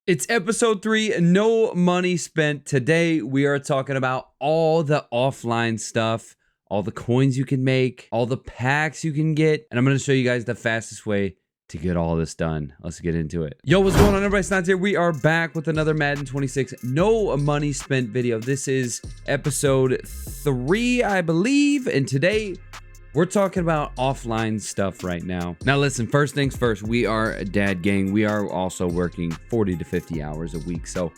It's episode 3, no money spent. Today, we are talking about all the offline stuff, all the coins you can make, all the packs you can get, and I'm going to show you guys the fastest way to get all this done. Let's get into it. Yo, what's going on, everybody? Snods here. We are back with another Madden 26 no money spent video. This is episode 3, I believe, and today we're talking about offline stuff right now. Now listen, first things first, we are a dad gang. We are also working 40 to 50 hours a week. So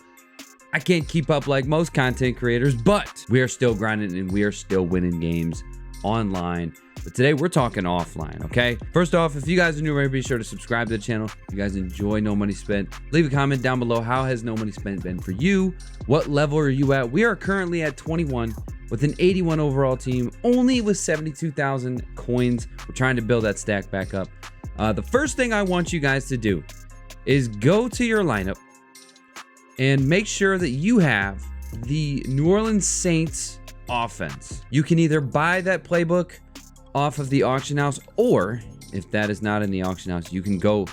I can't keep up like most content creators, but we are still grinding and we are still winning games online. But today we're talking offline, okay? First off, if you guys are new, be sure to subscribe to the channel. If you guys enjoy No Money Spent, leave a comment down below. How has No Money Spent been for you? What level are you at? We are currently at 21 with an 81 overall team, only with 72,000 coins. We're trying to build that stack back up. The first thing I want you guys to do is go to your lineup and make sure that you have the New Orleans Saints offense. You can either buy that playbook off of the auction house, or if that is not in the auction house, you can go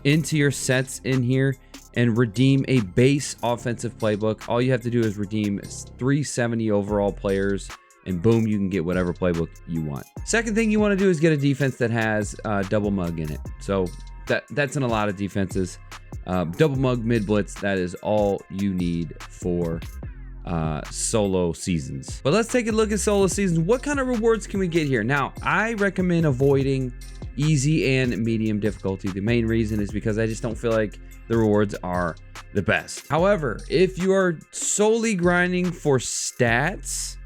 into your sets in here and redeem a base offensive playbook. All you have to do is redeem 370 overall players, and boom, you can get whatever playbook you want. Second thing you want to do is get a defense that has double mug in it. So that's in a lot of defenses. Double mug, mid blitz, that is all you need for solo seasons. But let's take a look at solo seasons. What kind of rewards can we get here? Now, I recommend avoiding easy and medium difficulty. The main reason is because I just don't feel like the rewards are the best. However, if you are solely grinding for stats,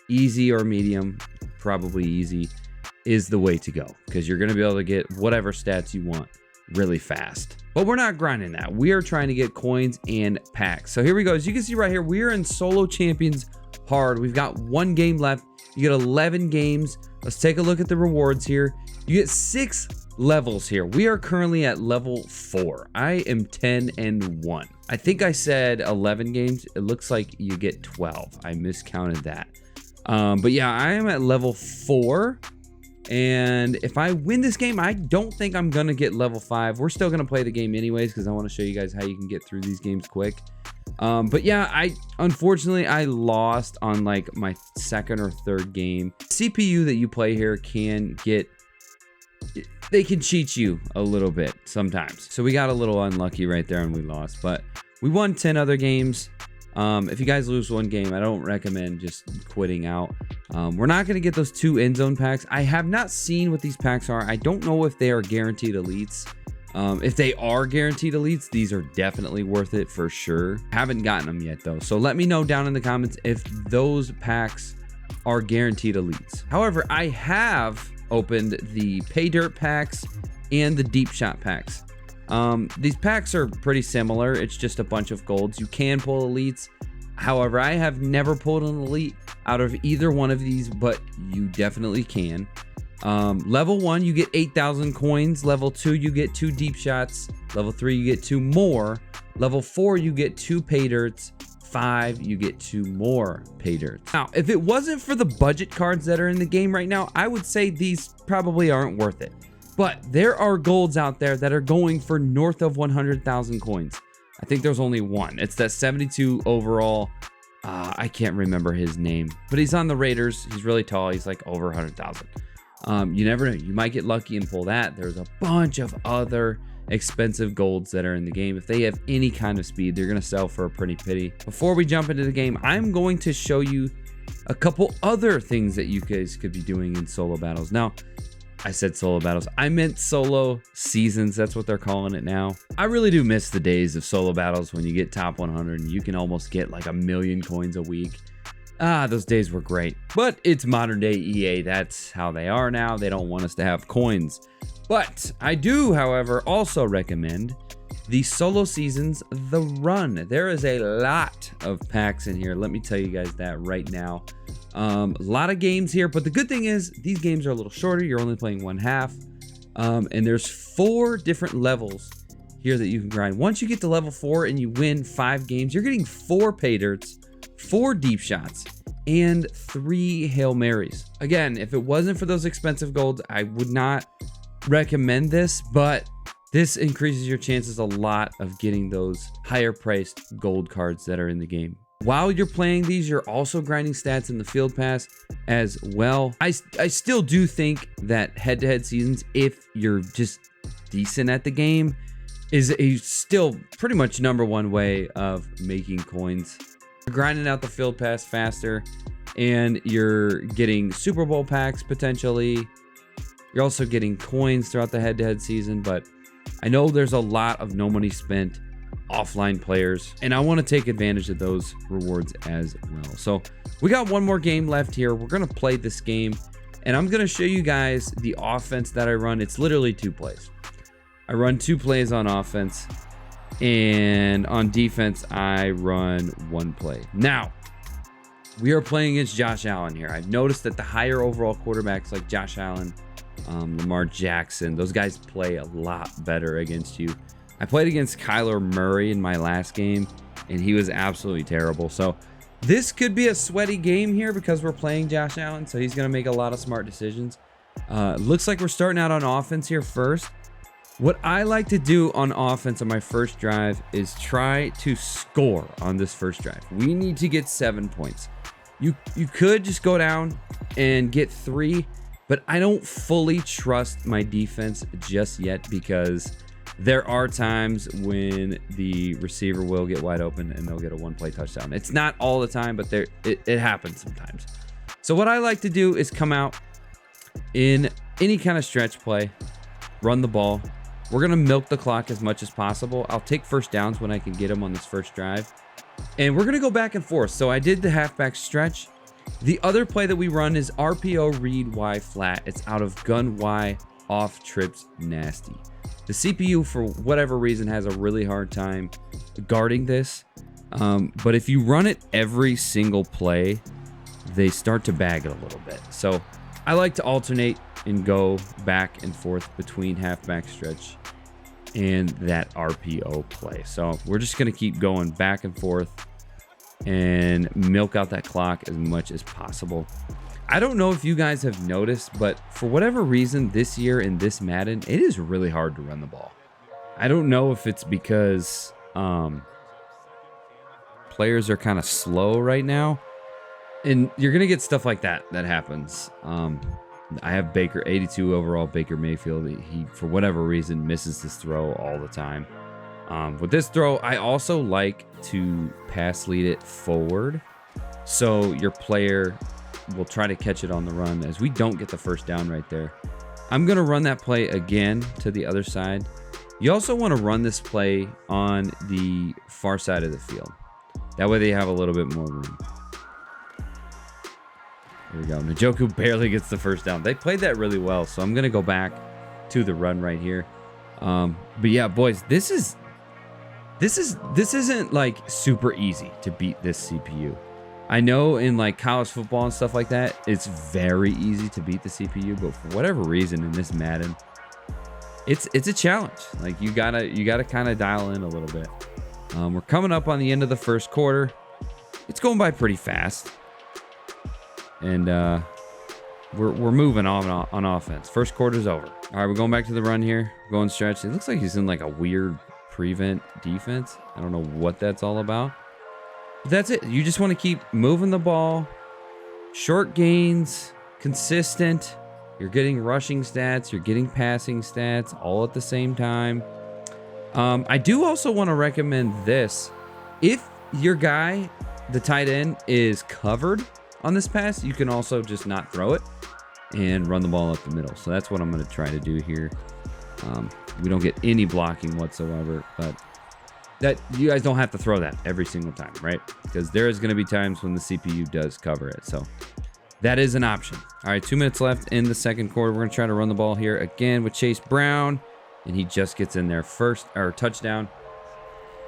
easy or medium, probably easy is the way to go, because you're going to be able to get whatever stats you want really fast. But we're not grinding that. We are trying to get coins and packs. So here we go. As you can see right here, we are in solo champions hard. We've got 1 game left. You get 11 games. Let's take a look at the rewards here. You get 6 levels here. We are currently at level 4. I am 10-1. I think I said 11 games. It looks like you get 12. I miscounted that. But yeah, I am at level 4. And if I win this game, I don't think I'm going to get level 5. We're still going to play the game anyways, because I want to show you guys how you can get through these games quick. But yeah, unfortunately, I lost on like my 2nd or 3rd game. CPU that you play here they can cheat you a little bit sometimes. So we got a little unlucky right there and we lost, but we won 10 other games. If you guys lose 1 game, I don't recommend just quitting out. We're not going to get those 2 end zone packs. I have not seen what these packs are. I don't know if they are guaranteed elites. If they are guaranteed elites, these are definitely worth it for sure. Haven't gotten them yet though. So let me know down in the comments if those packs are guaranteed elites. However, I have opened the pay dirt packs and the deep shot packs. These packs are pretty similar. It's just a bunch of golds. You can pull elites. However, I have never pulled an elite out of either one of these, but you definitely can. Level 1, you get 8,000 coins. Level 2, you get 2 deep shots. Level 3, you get 2 more. Level 4, you get 2 pay dirts. 5, you get 2 more pay dirts. Now, if it wasn't for the budget cards that are in the game right now, I would say these probably aren't worth it. But there are golds out there that are going for north of 100,000 coins. I think there's only one. It's that 72 overall. I can't remember his name, but he's on the Raiders. He's really tall. He's like over 100,000. You never know. You might get lucky and pull that. There's a bunch of other expensive golds that are in the game. If they have any kind of speed, they're going to sell for a pretty penny. Before we jump into the game, I'm going to show you a couple other things that you guys could be doing in solo battles. Now, I said solo battles. I meant solo seasons. That's what they're calling it now. I really do miss the days of solo battles when you get top 100 and you can almost get like 1 million coins a week. Those days were great. But it's modern day EA. That's how they are now. They don't want us to have coins. But I do, however, also recommend the solo seasons, The Run. There is a lot of packs in here. Let me tell you guys that right now. A lot of games here, but the good thing is these games are a little shorter. You're only playing 1/2. And there's 4 different levels here that you can grind. Once you get to level 4 and you win 5 games, you're getting 4 pay dirts, 4 deep shots, and 3 Hail Marys. Again, if it wasn't for those expensive golds, I would not recommend this, but This increases your chances a lot of getting those higher priced gold cards that are in the game. While you're playing these, you're also grinding stats in the field pass as well. I still do think that head-to-head seasons, if you're just decent at the game, is a still pretty much #1 way of making coins. You're grinding out the field pass faster, and you're getting Super Bowl packs potentially. You're also getting coins throughout the head-to-head season, but I know there's a lot of no money spent offline players, and I want to take advantage of those rewards as well. So we got one more game left here. We're going to play this game, and I'm going to show you guys the offense that I run. It's literally 2 plays. I run 2 plays on offense, and on defense, I run 1 play. Now, we are playing against Josh Allen here. I've noticed that the higher overall quarterbacks like Josh Allen, Lamar Jackson, those guys play a lot better against you. I played against Kyler Murray in my last game, and he was absolutely terrible. So this could be a sweaty game here because we're playing Josh Allen, so he's going to make a lot of smart decisions. Looks like we're starting out on offense here first. What I like to do on offense on my first drive is try to score on this first drive. We need to get 7 points. You could just go down and get 3, but I don't fully trust my defense just yet because there are times when the receiver will get wide open and they'll get a 1-play touchdown. It's not all the time, but it happens sometimes. So what I like to do is come out in any kind of stretch play, run the ball. We're going to milk the clock as much as possible. I'll take first downs when I can get them on this first drive. And we're going to go back and forth. So I did the halfback stretch. The other play that we run is RPO read Y flat. It's out of gun Y off trips nasty. The CPU, for whatever reason, has a really hard time guarding this. But if you run it every single play, they start to bag it a little bit. So I like to alternate and go back and forth between halfback stretch and that RPO play. So we're just going to keep going back and forth and milk out that clock as much as possible. I don't know if you guys have noticed, but for whatever reason this year in this Madden, it is really hard to run the ball. I don't know if it's because players are kind of slow right now, and you're going to get stuff like that happens. I have Baker, 82 overall, Baker Mayfield. He, for whatever reason, misses this throw all the time. With this throw, I also like to pass lead it forward, so your player will try to catch it on the run as we don't get the first down right there. I'm going to run that play again to the other side. You also want to run this play on the far side of the field. That way they have a little bit more room. There we go. Njoku barely gets the first down. They played that really well, so I'm going to go back to the run right here. But yeah, boys, this isn't like super easy to beat this CPU. I know in like college football and stuff like that, it's very easy to beat the CPU, but for whatever reason in this Madden, it's a challenge. Like you gotta kind of dial in a little bit. We're coming up on the end of the first quarter. It's going by pretty fast, and we're moving on offense. First quarter's over. All right, we're going back to the run here. Going stretch. It looks like he's in like a weird prevent defense. I don't know what that's all about. But that's it. You just want to keep moving the ball. Short gains, consistent. You're getting rushing stats. You're getting passing stats all at the same time. I do also want to recommend this. If your guy, the tight end, is covered on this pass, you can also just not throw it and run the ball up the middle. So that's what I'm going to try to do here. We don't get any blocking whatsoever, but that you guys don't have to throw that every single time, right? Because there is going to be times when the CPU does cover it. So that is an option. All right, 2 minutes left in the second quarter. We're going to try to run the ball here again with Chase Brown, and he just gets in there first, or touchdown.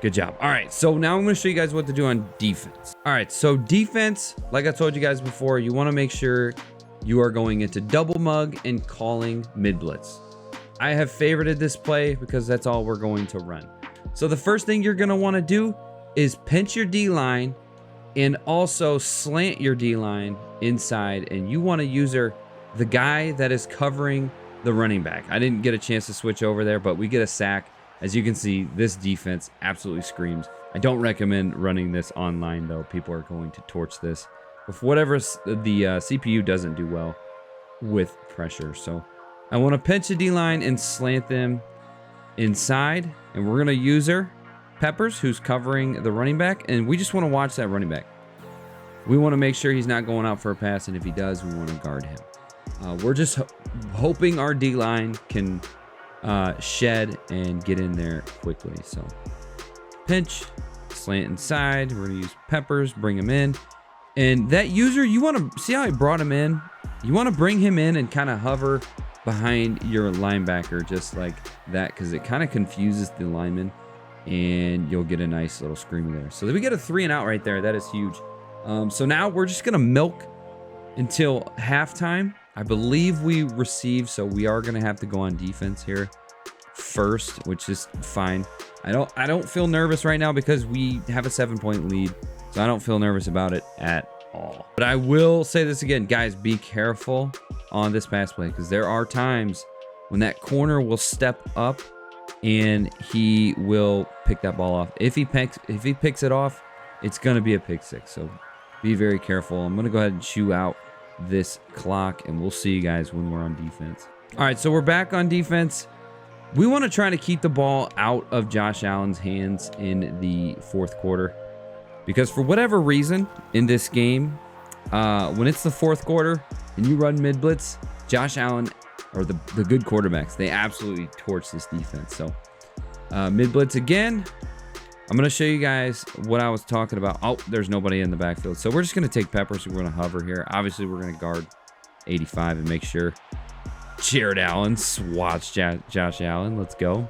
Good job. All right, so now I'm going to show you guys what to do on defense. All right, so defense, like I told you guys before, you want to make sure you are going into double mug and calling mid blitz. I have favorited this play because that's all we're going to run. So the first thing you're going to want to do is pinch your D-line and also slant your D-line inside. And you want to use the guy that is covering the running back. I didn't get a chance to switch over there, but we get a sack. As you can see, this defense absolutely screams. I don't recommend running this online, though. People are going to torch this. But for whatever, the CPU doesn't do well with pressure. So I want to pinch the D-line and slant them inside. And we're going to use her, Peppers, who's covering the running back. And we just want to watch that running back. We want to make sure he's not going out for a pass. And if he does, we want to guard him. We're just hoping our D-line can shed and get in there quickly. So pinch, slant inside. We're going to use Peppers, bring him in. And that user, you want to see how I brought him in? You want to bring him in and kind of hover behind your linebacker just like that, because it kind of confuses the lineman and you'll get a nice little scream there. So we get a 3 and out right there. That is huge. So now we're just going to milk until halftime. I believe we received, so we are going to have to go on defense here first, which is fine. I don't feel nervous right now because we have a 7-point lead, so I don't feel nervous about it at all. But I will say this again, guys, be careful on this pass play, because there are times when that corner will step up and he will pick that ball off. If he picks it off, it's going to be a pick six. So be very careful. I'm going to go ahead and chew out this clock, and we'll see you guys when we're on defense. All right, so we're back on defense. We want to try to keep the ball out of Josh Allen's hands in the fourth quarter, because for whatever reason in this game, when it's the fourth quarter and you run mid blitz, Josh Allen, or the good quarterbacks, they absolutely torch this defense. So mid blitz again. I'm going to show you guys what I was talking about. Oh, there's nobody in the backfield. So we're just going to take Peppers. We're going to hover here. Obviously, we're going to guard 85 and make sure Jared Allen swats Josh Allen. Let's go.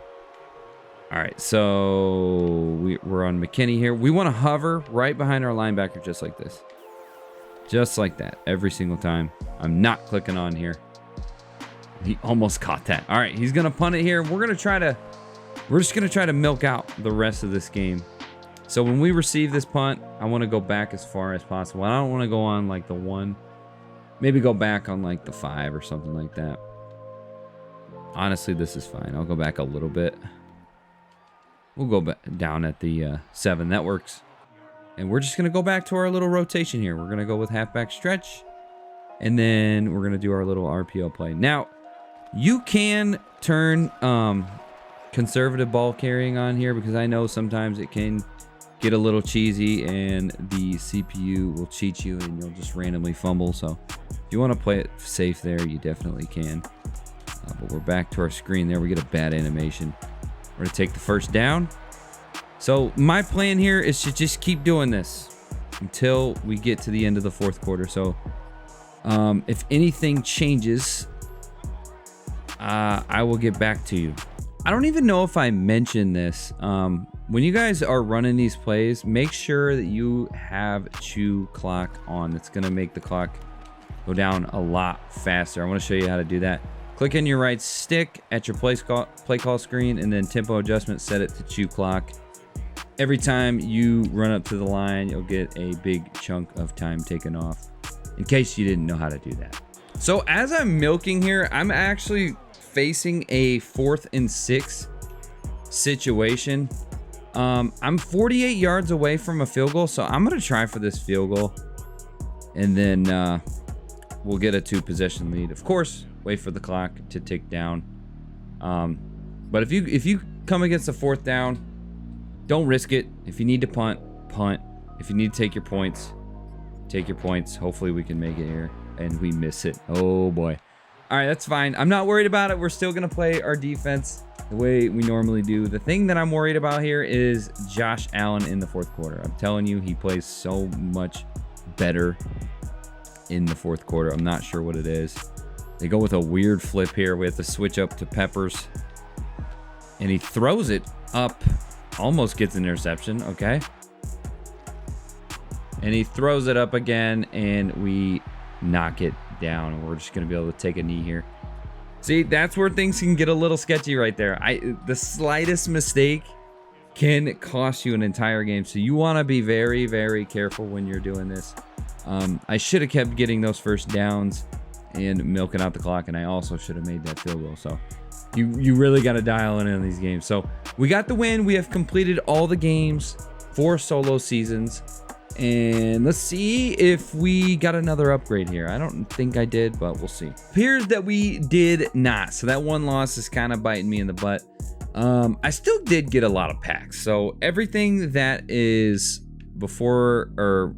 All right, so we're on McKinney here. We want to hover right behind our linebacker just like this. Just like that every single time. I'm not clicking on here. He almost caught that. All right, he's going to punt it here. We're just going to try to milk out the rest of this game. So when we receive this punt, I want to go back as far as possible. I don't want to go on like the 1. Maybe go back on like the 5 or something like that. Honestly, this is fine. I'll go back a little bit. We'll go back down at the 7. That works. And we're just going to go back to our little rotation here. We're going to go with halfback stretch. And then we're going to do our little RPO play. Now, you can turn conservative ball carrying on here, because I know sometimes it can get a little cheesy and the CPU will cheat you and you'll just randomly fumble. So if you want to play it safe there, you definitely can. But we're back to our screen there. We get a bad animation. We're going to take the first down. So my plan here is to just keep doing this until we get to the end of the fourth quarter. So if anything changes, I will get back to you. I don't even know if I mentioned this. When you guys are running these plays, make sure that you have chew clock on. That's going to make the clock go down a lot faster. I want to show you how to do that. Click in your right stick at your play call screen, and then tempo adjustment, set it to chew clock. Every time you run up to the line, you'll get a big chunk of time taken off, in case you didn't know how to do that. So as I'm milking here, I'm actually facing a 4th and 6 situation. I'm 48 yards away from a field goal, so I'm going to try for this field goal, and then we'll get a 2-possession lead. Of course, wait for the clock to tick down. But if you come against a 4th down, don't risk it. If you need to punt. If you need to take your points, take your points. Hopefully we can make it here, and we miss it. Oh boy. All right, that's fine. I'm not worried about it. We're still going to play our defense the way we normally do. The thing that I'm worried about here is Josh Allen in the fourth quarter. I'm telling you, he plays so much better in the fourth quarter. I'm not sure what it is. They go with a weird flip here. We have to switch up to Peppers. And he throws it up. Almost gets an interception. Okay. And he throws it up again, and we knock it down. And we're just going to be able to take a knee here. See, that's where things can get a little sketchy right there. The slightest mistake can cost you an entire game. So you want to be very, very careful when you're doing this. I should have kept getting those first downs and milking out the clock. And I also should have made that field goal. So you really got to dial in on these games. So we got the win. We have completed all the games for solo seasons. And let's see if we got another upgrade here. I don't think I did, but we'll see. Appears that we did not. So that one loss is kind of biting me in the butt. I still did get a lot of packs. So everything that is before, or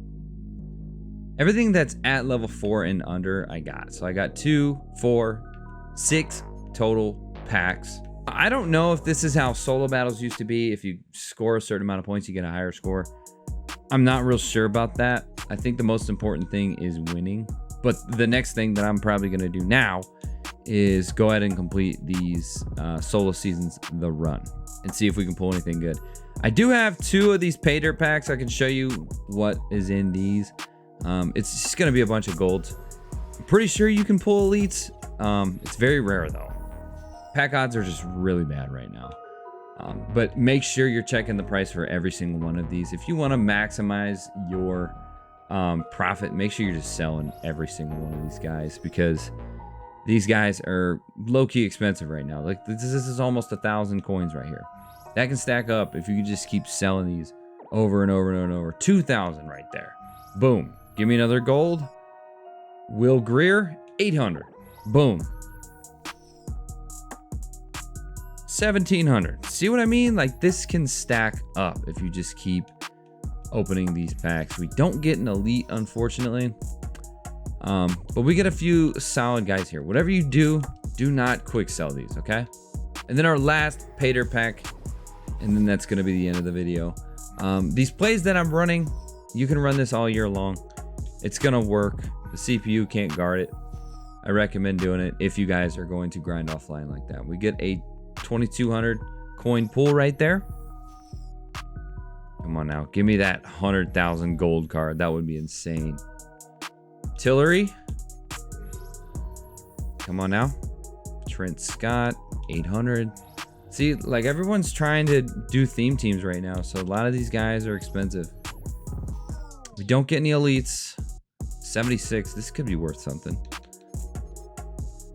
everything that's at level 4 and under, I got. So I got 2, 4, 6 total packs. I don't know if this is how solo battles used to be. If you score a certain amount of points, you get a higher score. I'm not real sure about that. I think the most important thing is winning. But the next thing that I'm probably going to do now is go ahead and complete these solo seasons, the run, and see if we can pull anything good. I do have 2 of these pay dirt packs. I can show you what is in these. It's just going to be a bunch of golds. I'm pretty sure you can pull elites. It's very rare though. Pack odds are just really bad right now. But make sure you're checking the price for every single one of these. If you want to maximize your profit, make sure you're just selling every single one of these guys, because these guys are low-key expensive right now. Like this is almost 1,000 coins right here. That can stack up if you can just keep selling these over and over and over and over. 2,000 right there. Boom. Give me another gold. Will Greer, 800. Boom. 1,700. See what I mean? Like this can stack up if you just keep opening these packs. We don't get an elite, unfortunately, but we get a few solid guys here. Whatever you do, do not quick sell these, okay? And then our last pay dirt pack, and then that's going to be the end of the video. These plays that I'm running, you can run this all year long. It's going to work. The CPU can't guard it. I recommend doing it if you guys are going to grind offline like that. We get a 2,200 coin pool right there. Come on now, give me that 100,000 gold card. That would be insane. Tillery, come on now. Trent Scott, 800. See, like everyone's trying to do theme teams right now, so a lot of these guys are expensive. We don't get any elites. 76. This could be worth something.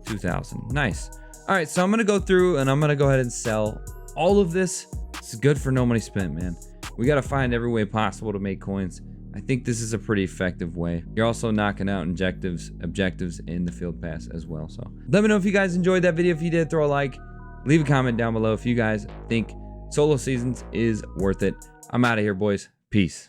2,000. Nice. All right, so I'm gonna go through and I'm gonna go ahead and sell all of this. It's good for no money spent, man. We gotta find every way possible to make coins. I think this is a pretty effective way. You're also knocking out objectives in the field pass as well. So let me know if you guys enjoyed that video. If you did, throw a like, leave a comment down below if you guys think solo seasons is worth it. I'm out of here, boys. Peace.